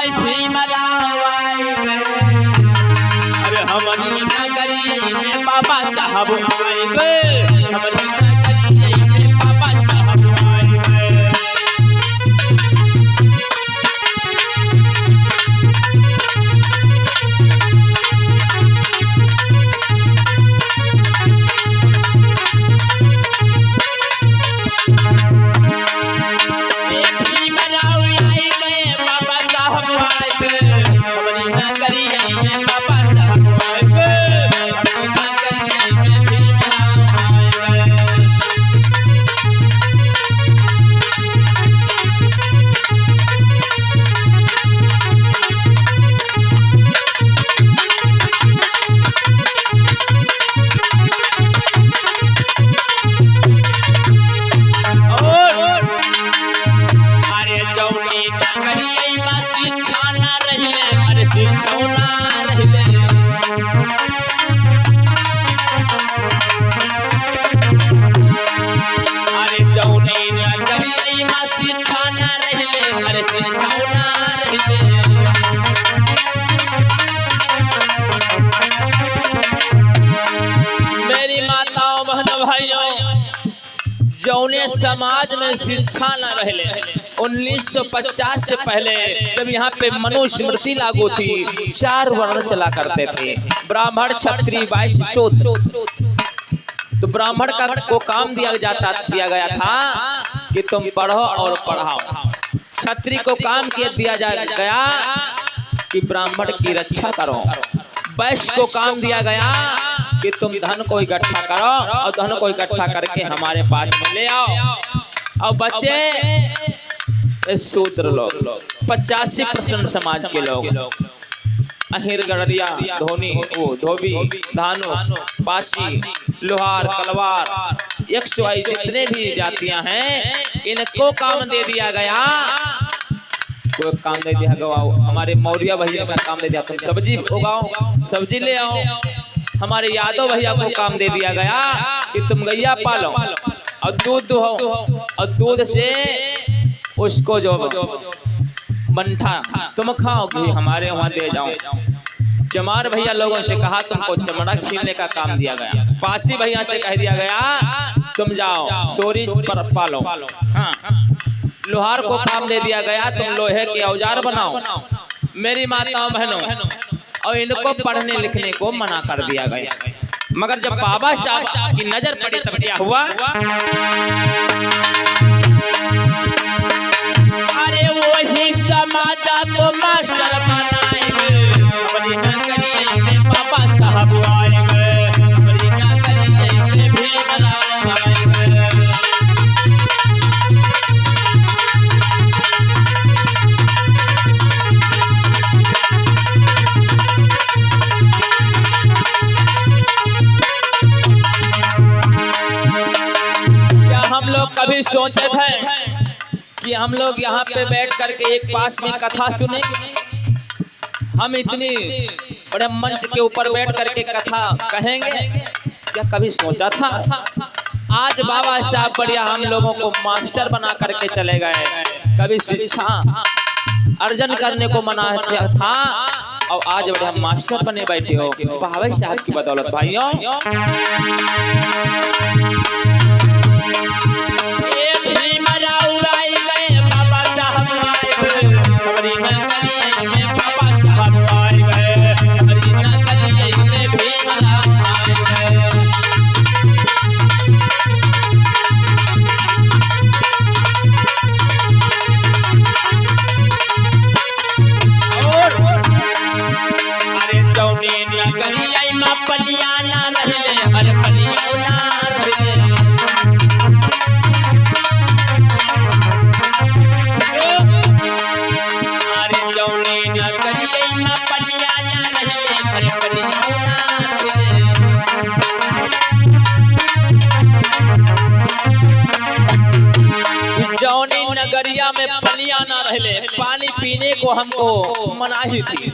आए भीमराव आए गए। अरे हमनी नगरिया में बाबा साहब आए गए, हमनी नगरिया में बाबा साहब आए गए। जौने समाज में शिक्षा न रहले 1950 से पहले जब यहाँ पे मनुस्मृति लागू थी, 4 वर्ण चला करते थे, ब्राह्मण क्षत्रिय वैश्य शूद्र। तो ब्राह्मण का को काम दिया गया था कि तुम पढ़ो और पढ़ाओ। क्षत्रिय को काम दिया गया कि ब्राह्मण की रक्षा करो। वैश्य को काम दिया गया कि तुम धन को इकट्ठा करो और धन को इकट्ठा करके हमारे पास में ले आओ। और बच्चे शूद्र लोग 85% समाज के लोग, अहिर गड़रिया धोनी धोबी धानु पासी लोहार कलवार XY जितने भी जातियां हैं, इनको काम दे दिया गया। कोई काम दे दिया गवाओ, हमारे मौर्य भैया का काम दे दिया तुम सब्जी उगाओ, सब्जी ले आओ। हमारे यादव भैया को काम दे दिया गया कि तुम गैया पालो और दूध दुहो, और दूध से उसको जो मंठा तुम खाओगी हमारे वहां दे जाओ। चमार भैया लोगों से कहा तुमको चमड़ा छीनने का काम दिया गया। पासी भैया से कह दिया गया तुम जाओ सोरी पर पालो। हाँ, लोहार को काम दे दिया गया तुम लोहे के औजार बनाओ। मेरी माताओं बहनों, और इनको पढ़ने लिखने को मना कर दिया गया। मगर जब बाबा साहब की नजर पड़ी तब क्या हुआ? अरे वही समाज को मास्टर बनाए गए, अपनी नगरिया में बाबा साहब आए गए, अपनी नगरिया में भीमराव आए गए। कभी सोचे थे कि हम लोग यहाँ पे बैठ करके एक पास में कथा सुने? हम इतनी बड़े मंच के ऊपर बैठ करके कथा कहेंगे क्या कभी सोचा था? आज बाबा साहब बढ़िया हम लोगों को मास्टर बना करके चले गए। कभी शिक्षा अर्जन करने को मना था और आज बढ़िया मास्टर बने बैठे हो बाबा साहब की बदौलत। भाइयों, नगरिया में पनिया ना रहले, पानी पीने को हमको मनाही थी।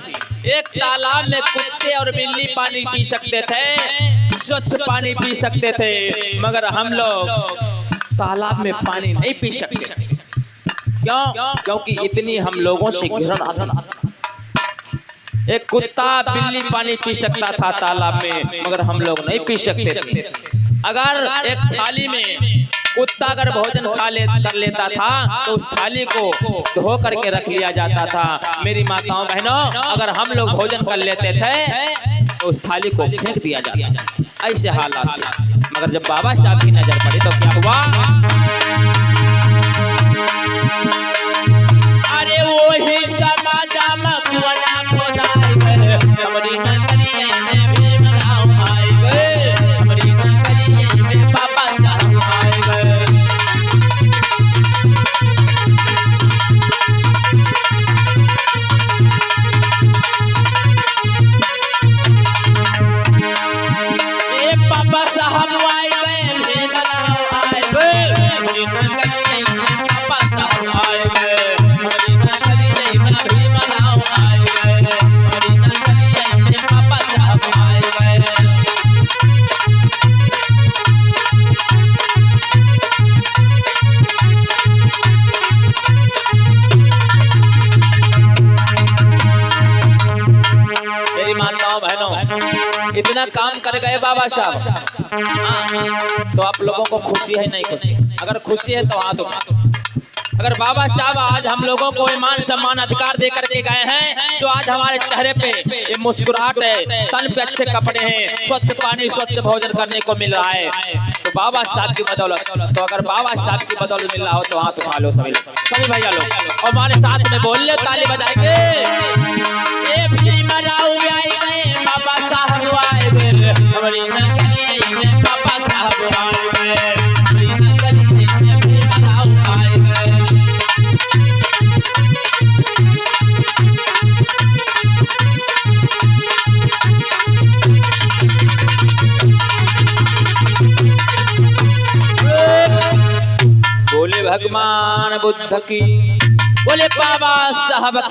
एक तालाब में कुत्ते और बिल्ली पानी पी सकते थे, स्वच्छ पानी पी सकते थे, मगर हम लोग तालाब में पानी नहीं पी सकते। क्यों? क्योंकि इतनी हम लोगों से घृणा एक कुत्ता बिल्ली पानी पी सकता था तालाब में, मगर हम लोग नहीं पी सकते थे। अगर एक थाली में कुत्ता अगर भोजन कर लेता था तो उस थाली को धो करके रख लिया जाता था। मेरी माताओं बहनों, अगर हम लोग भोजन कर लेते थे तो उस थाली को फेंक दिया जाता था। ऐसे हालात थे। मगर जब बाबा साहब की नजर पड़ी तो क्या हुआ? अरे वो ही समाजा मकुवना खुदाई गए, हमारी नगरिया में भीमराव आए गए, हमारी नगरिया में बाबा साहब आए गए। ए बाबा साहब आए गए, भीमराव आए गए, हमारी नगरिया में बाबा साहब आए गए, हमारी नगरिया में भीमराव आए गए, हमारी नगरिया में बाबा साहब आए गए। मेरी माताओं बहनों, इतना काम कर गए बाबा साहब। तो आप लोगों को खुशी है नहीं खुशी? अगर खुशी है तो हाथ उठाओ। अगर बाबा साहब आज हम लोगों को ईमान सम्मान अधिकार दे करके गए हैं, तो आज हमारे चेहरे पे ये मुस्कुराहट है, तन पे अच्छे कपड़े हैं, स्वच्छ पानी स्वच्छ भोजन करने को मिल रहा है, तो बाबा साहब की बदौलत। तो अगर बाबा साहब की बदौलत मिल रहा हो तो हाथ उठा लो सभी लोग, सभी भैया लोग, और हमारे साथ में बोल लो, ताली बजाएंगे। ए भीमराव आए गए, बाबा साहब आए गए, हमारी नगरिया में बाबा साहब आए गए, हमारी नगरिया में भीमराव आए गए। बोले भगवान बुद्ध की, बोले बाबा साहब की।